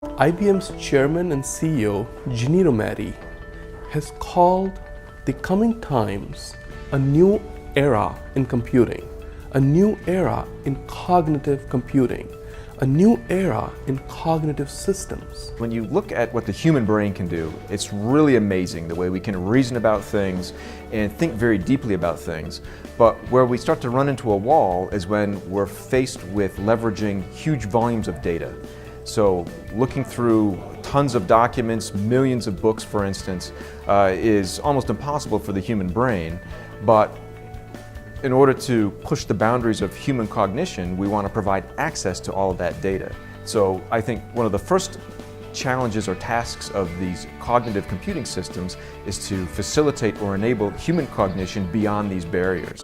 IBM's chairman and CEO, Ginni Rometty, has called the coming times a new era in computing, a new era in cognitive computing, a new era in cognitive systems. When you look at what the human brain can do, it's really amazing the way we can reason about things and think very deeply about things. But where we start to run into a wall is when we're faced with leveraging huge volumes of data. So looking through tons of documents, millions of books, for instance, is almost impossible for the human brain. But in order to push the boundaries of human cognition, we want to provide access to all of that data. So I think one of the first challenges or tasks of these cognitive computing systems is to facilitate or enable human cognition beyond these barriers.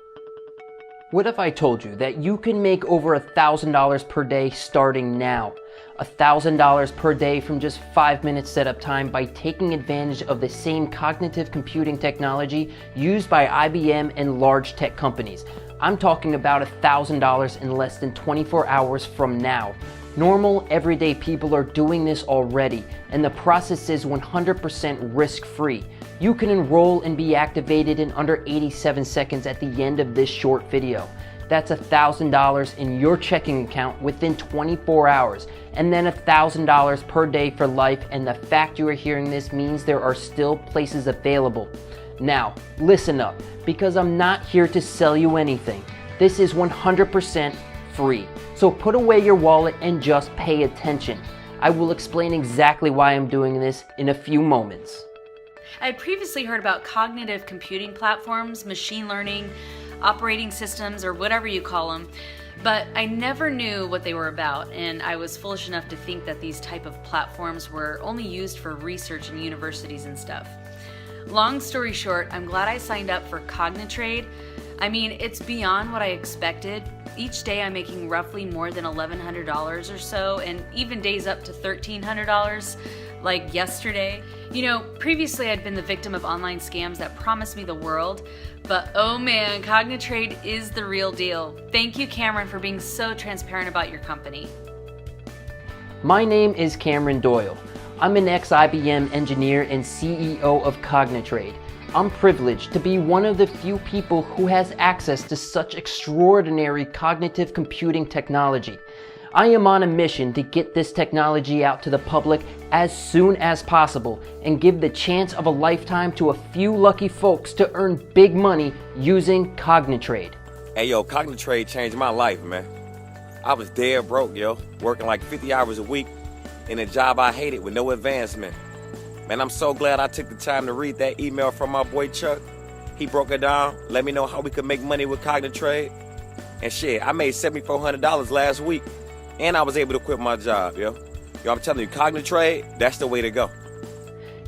What if I told you that you can make over $1,000 per day starting now? $1,000 per day from just 5 minutes setup time by taking advantage of the same cognitive computing technology used by IBM and large tech companies. I'm talking about $1,000 in less than 24 hours from now. Normal, everyday people are doing this already, and the process is 100% risk-free. You can enroll and be activated in under 87 seconds at the end of this short video. That's $1,000 in your checking account within 24 hours, and then $1,000 per day for life, and the fact you are hearing this means there are still places available. Now, listen up, because I'm not here to sell you anything. This is 100% free. So put away your wallet and just pay attention. I will explain exactly why I'm doing this in a few moments. I had previously heard about cognitive computing platforms, machine learning, operating systems, or whatever you call them, but I never knew what they were about, and I was foolish enough to think that these type of platforms were only used for research in universities and stuff. Long story short, I'm glad I signed up for Cognitrade. I mean, it's beyond what I expected. Each day I'm making roughly more than $1,100 or so, and even days up to $1,300, like yesterday. You know, previously I'd been the victim of online scams that promised me the world, but oh man, Cognitrade is the real deal. Thank you, Cameron, for being so transparent about your company. My name is Cameron Doyle. I'm an ex-IBM engineer and CEO of Cognitrade. I'm privileged to be one of the few people who has access to such extraordinary cognitive computing technology. I am on a mission to get this technology out to the public as soon as possible and give the chance of a lifetime to a few lucky folks to earn big money using Cognitrade. Hey yo, Cognitrade changed my life, man. I was dead broke, yo, working like 50 hours a week in a job I hated with no advancement. Man, I'm so glad I took the time to read that email from my boy Chuck. He broke it down, let me know how we could make money with Cognitrade. And shit, I made $7,400 last week. And I was able to quit my job, yo. Yo, I'm telling you, Cognitrade, that's the way to go.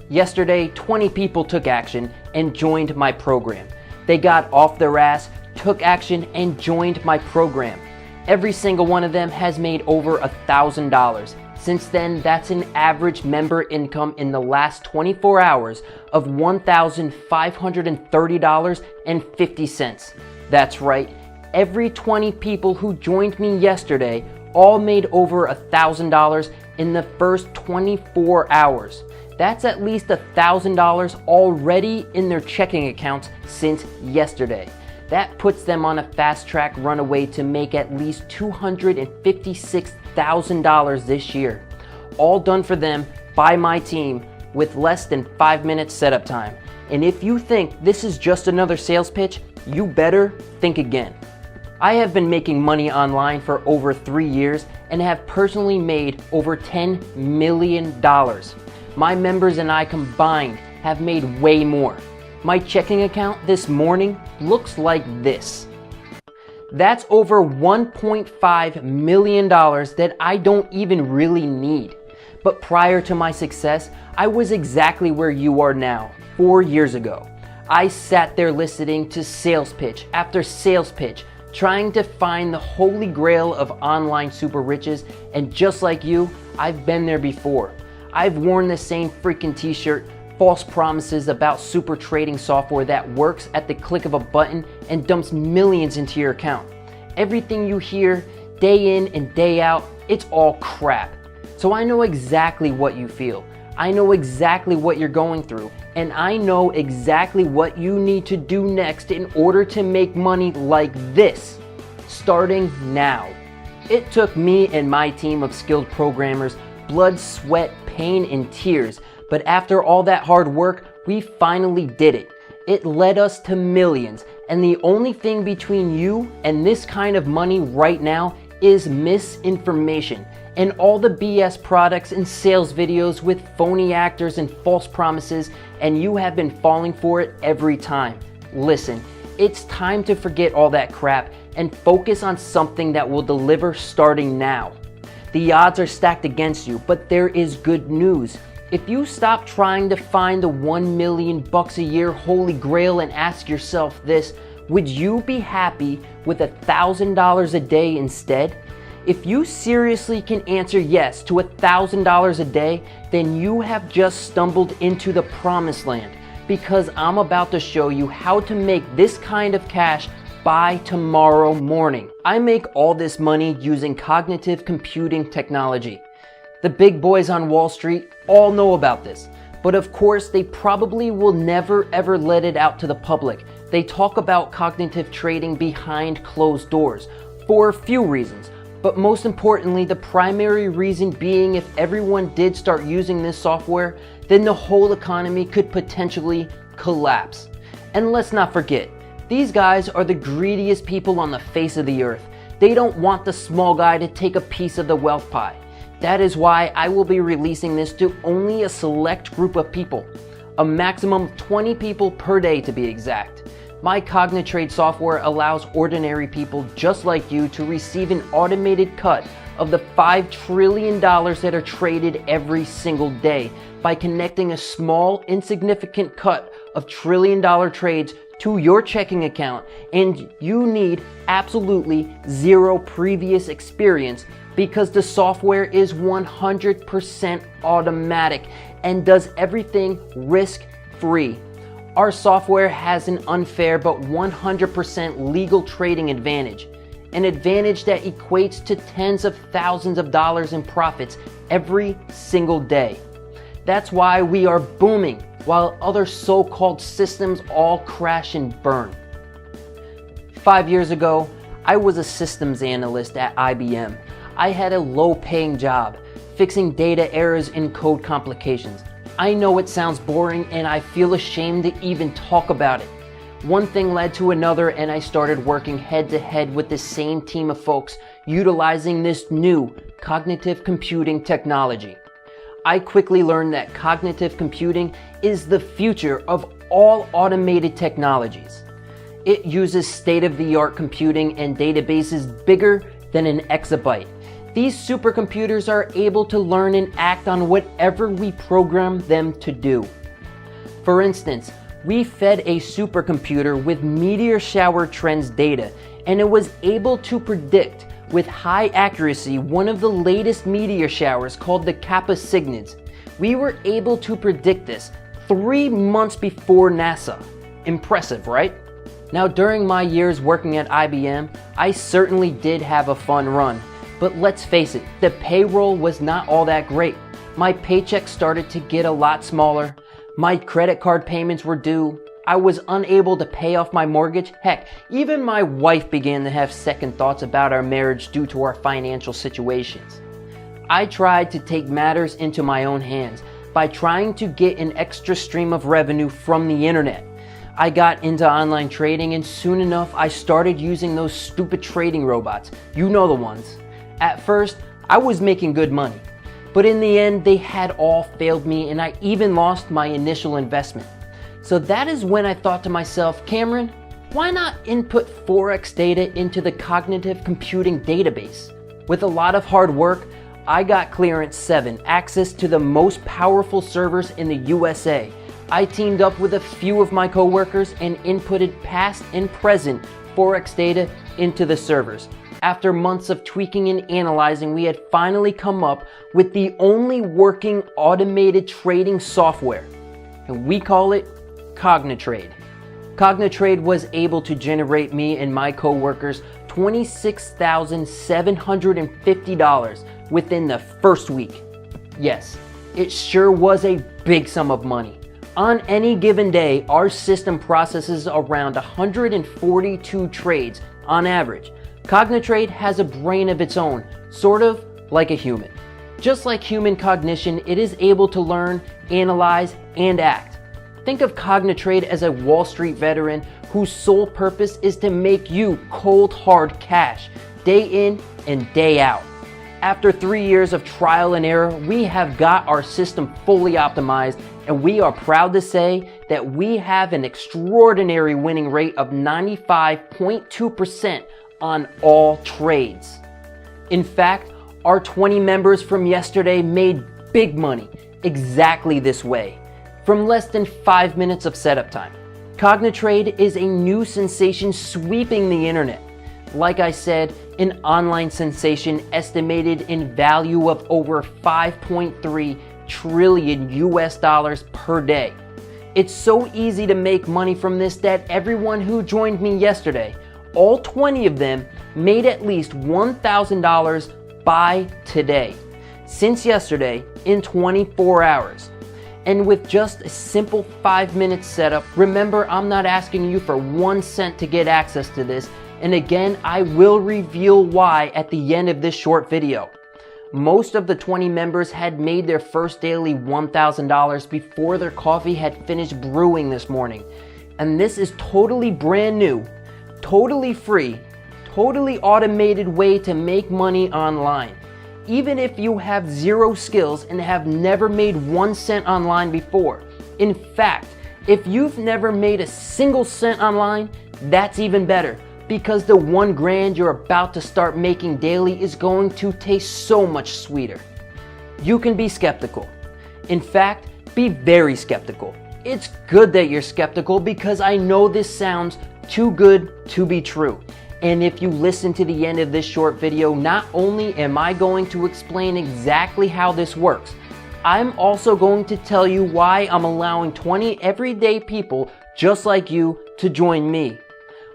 Yesterday, 20 people took action and joined my program. They got off their ass, took action, and joined my program. Every single one of them has made over $1,000. Since then, that's an average member income in the last 24 hours of $1,530.50. That's right, every 20 people who joined me yesterday all made over $1,000 in the first 24 hours. That's at least $1,000 already in their checking accounts since yesterday. That puts them on a fast track runaway to make at least $256,000 this year. All done for them by my team with less than 5 minutes setup time. And if you think this is just another sales pitch, you better think again. I have been making money online for over 3 years and have personally made over $10 million. My members and I combined have made way more. My checking account this morning looks like this. That's over $1.5 million that I don't even really need. But prior to my success, I was exactly where you are now, 4 years ago. I sat there listening to sales pitch after sales pitch, trying to find the holy grail of online super riches, and just like you, I've been there before. I've worn the same freaking t-shirt, false promises about super trading software that works at the click of a button and dumps millions into your account. Everything you hear day in and day out, it's all crap. So I know exactly what you feel. I know exactly what you're going through, and I know exactly what you need to do next in order to make money like this, starting now. It took me and my team of skilled programmers blood, sweat, pain, and tears, but after all that hard work, we finally did it. It led us to millions, and the only thing between you and this kind of money right now is misinformation and all the BS products and sales videos with phony actors and false promises, and you have been falling for it every time. Listen, it's time to forget all that crap and focus on something that will deliver starting now. The odds are stacked against you, but there is good news. If you stop trying to find the $1 million a year holy grail and ask yourself this, would you be happy with $1,000 a day instead? If you seriously can answer yes to $1,000 a day, then you have just stumbled into the promised land, because I'm about to show you how to make this kind of cash by tomorrow morning. I make all this money using cognitive computing technology. The big boys on Wall Street all know about this, but of course they probably will never ever let it out to the public. They talk about cognitive trading behind closed doors for a few reasons, but most importantly, the primary reason being if everyone did start using this software, then the whole economy could potentially collapse. And let's not forget, these guys are the greediest people on the face of the earth. They don't want the small guy to take a piece of the wealth pie. That is why I will be releasing this to only a select group of people, a maximum of 20 people per day to be exact. My CogniTrade software allows ordinary people just like you to receive an automated cut of the $5 trillion that are traded every single day by connecting a small, insignificant cut of trillion-dollar trades to your checking account, and you need absolutely zero previous experience because the software is 100% automatic and does everything risk-free. Our software has an unfair but 100% legal trading advantage, an advantage that equates to tens of thousands of dollars in profits every single day. That's why we are booming while other so-called systems all crash and burn. 5 years ago, I was a systems analyst at IBM. I had a low-paying job, fixing data errors and code complications. I know it sounds boring and I feel ashamed to even talk about it. One thing led to another and I started working head-to-head with the same team of folks utilizing this new cognitive computing technology. I quickly learned that cognitive computing is the future of all automated technologies. It uses state-of-the-art computing and databases bigger than an exabyte. These supercomputers are able to learn and act on whatever we program them to do. For instance, we fed a supercomputer with meteor shower trends data, and it was able to predict with high accuracy one of the latest meteor showers called the Kappa Cygnids. We were able to predict this 3 months before NASA. Impressive, right? Now, during my years working at IBM, I certainly did have a fun run. But let's face it, the payroll was not all that great. My paycheck started to get a lot smaller. My credit card payments were due. I was unable to pay off my mortgage. Heck, even my wife began to have second thoughts about our marriage due to our financial situations. I tried to take matters into my own hands by trying to get an extra stream of revenue from the internet. I got into online trading and soon enough I started using those stupid trading robots. You know the ones. At first, I was making good money, but in the end, they had all failed me and I even lost my initial investment. So that is when I thought to myself, Cameron, why not input Forex data into the cognitive computing database? With a lot of hard work, I got Clearance 7, access to the most powerful servers in the USA. I teamed up with a few of my coworkers and inputted past and present Forex data into the servers. After months of tweaking and analyzing, we had finally come up with the only working automated trading software, and we call it CogniTrade. CogniTrade was able to generate me and my coworkers $26,750 within the first week. Yes, it sure was a big sum of money. On any given day, our system processes around 142 trades on average. Cognitrade has a brain of its own, sort of like a human. Just like human cognition, it is able to learn, analyze, and act. Think of Cognitrade as a Wall Street veteran whose sole purpose is to make you cold hard cash, day in and day out. After 3 years of trial and error, we have got our system fully optimized, and we are proud to say that we have an extraordinary winning rate of 95.2% on all trades. In fact, our 20 members from yesterday made big money exactly this way, from less than 5 minutes of setup time. Cognitrade is a new sensation sweeping the internet. Like I said, an online sensation estimated in value of over 5.3 trillion US dollars per day. It's so easy to make money from this that everyone who joined me yesterday, all 20 of them, made at least $1,000 by today, since yesterday, in 24 hours. And with just a simple 5-minute setup, remember, I'm not asking you for 1 cent to get access to this, and again, I will reveal why at the end of this short video. Most of the 20 members had made their first daily $1,000 before their coffee had finished brewing this morning. And this is totally brand new, totally free, totally automated way to make money online. Even if you have 0 skills and have never made 1 cent online before. In fact, if you've never made a single cent online, that's even better, because the 1 grand you're about to start making daily is going to taste so much sweeter. You can be skeptical. In fact, be very skeptical. It's good that you're skeptical because I know this sounds too good to be true. And if you listen to the end of this short video, not only am I going to explain exactly how this works, I'm also going to tell you why I'm allowing 20 everyday people just like you to join me.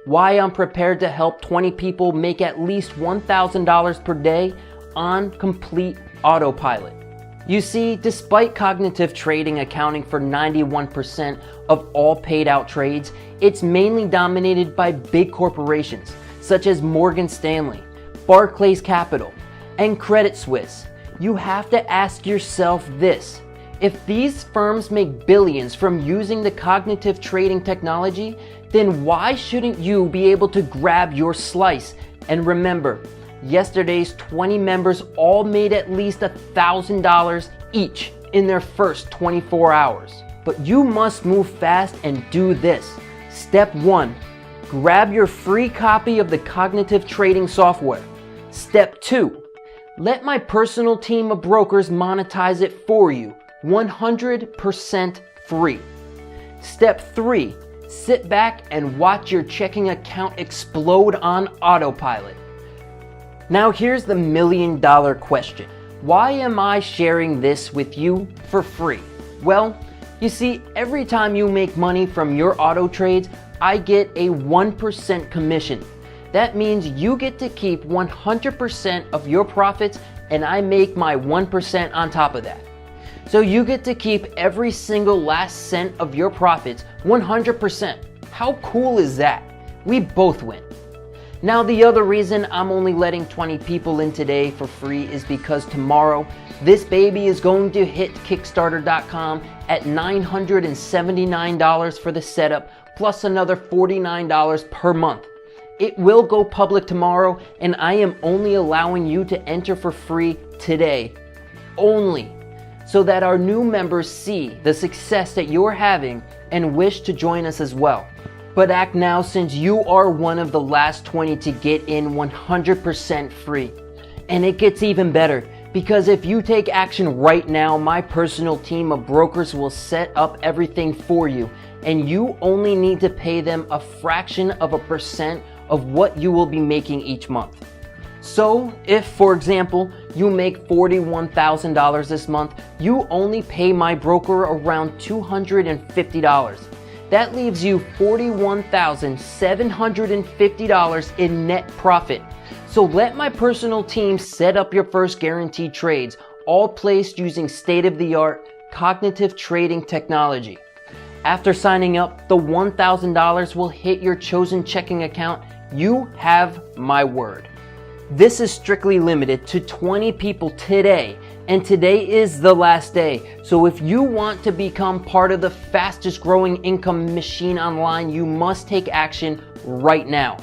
Why I'm prepared to help 20 people make at least $1,000 per day on complete autopilot. You see, despite cognitive trading accounting for 91% of all paid out trades, it's mainly dominated by big corporations such as Morgan Stanley, Barclays Capital, and Credit Suisse. You have to ask yourself this: if these firms make billions from using the cognitive trading technology, then why shouldn't you be able to grab your slice? And remember, yesterday's 20 members all made at least $1,000 each in their first 24 hours. But you must move fast and do this. Step 1. Grab your free copy of the cognitive trading software. Step 2. Let my personal team of brokers monetize it for you, 100% free. Step 3. Sit back and watch your checking account explode on autopilot. Now here's the $1 million question. Why am I sharing this with you for free? Well, you see, every time you make money from your auto trades, I get a 1% commission. That means you get to keep 100% of your profits and I make my 1% on top of that. So you get to keep every single last cent of your profits 100%. How cool is that? We both win. Now the other reason I'm only letting 20 people in today for free is because tomorrow this baby is going to hit Kickstarter.com at $979 for the setup plus another $49 per month. It will go public tomorrow and I am only allowing you to enter for free today. Only. So that our new members see the success that you're having and wish to join us as well. But act now since you are one of the last 20 to get in 100% free. And it gets even better because if you take action right now, my personal team of brokers will set up everything for you and you only need to pay them a fraction of a percent of what you will be making each month. So if, for example, you make $41,000 this month, you only pay my broker around $250. That leaves you $41,750 in net profit. So let my personal team set up your first guaranteed trades, all placed using state-of-the-art cognitive trading technology. After signing up, the $1,000 will hit your chosen checking account. You have my word. This is strictly limited to 20 people today, and today is the last day. So if you want to become part of the fastest growing income machine online, you must take action right now.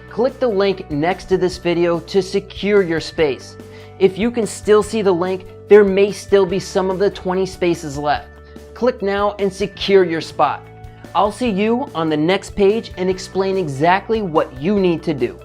Click the link next to this video to secure your space. If you can still see the link, there may still be some of the 20 spaces left. Click now and secure your spot. I'll see you on the next page and explain exactly what you need to do.